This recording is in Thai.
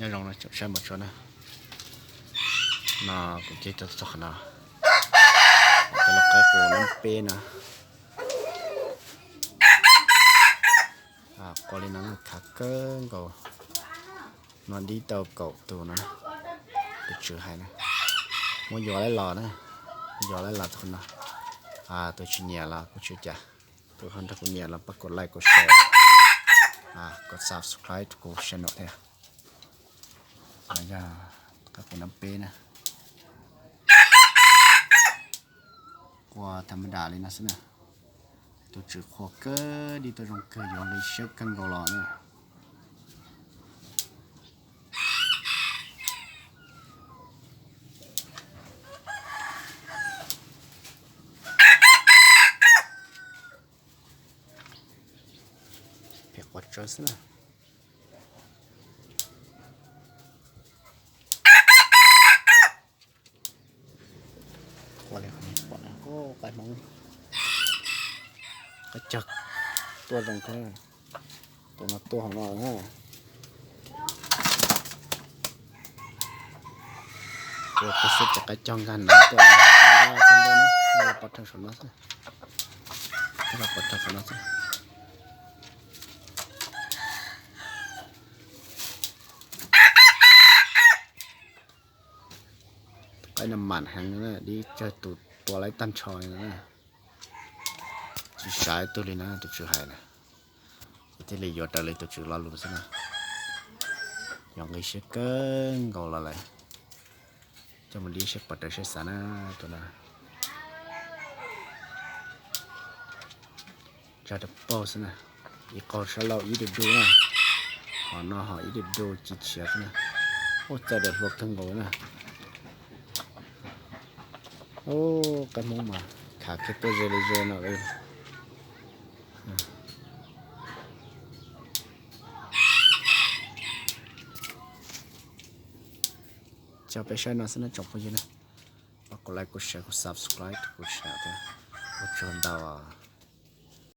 nhớ rằng là chụp xem một chỗ này nó cũng chỉ cho sắc nào cái là cái cổ năm p nè có lên nó thắt cơ cầu nó đi tàu cậu tù nó được chữ hay nè muốn gió lấy lò nữa gió lấy lò thôi nè tôi chỉ nhẹ là tôi chưa chả tôi không được nhẹ là bắt gод like gод share god subscribe của channel thế bây giờ các con nắm pê nè qua thầm đà lên nè xin nè tôi chữ khó cơ đi tôi rong cơ gió lấy sức cân gò lò nữa phải quạt cho xin nè qua đây không quạt có cái móng cái chậtตัวตรงแค่ตัวนักตัวของเราฮะตัวกระสุนจะกระจองกันนะตัวของเราคนเดียวนะเราปัดทางสนสิเราปัดทางสนสิไอ้น้ำมันแห้งนั่นดีเจอตัวไรตันชอยนะใช้ตัวนี้นะตัวชื่อหายนะที่เลยยอดเลยตัวชื่อเรารู้สินะยังไงเช็คเกินก็อะไรจะมันดีเช็คปัดได้เช็คสานะตัวน่ะจะดับเบิลสินะอีกคนเราอีเด็ดดูนะหอน้าหออีเด็ดดูจิตเชียร์นะโอ้จะเดือดร้อนทั้งโง่นะโอ้กันมองมาขาแค่ตัวเจริญนะเลยจะไปใช้น่าสนใจจบไปยังนะกดไลค์กดแชร์กด subscribe กดแชร์ด้วยกดชมดาว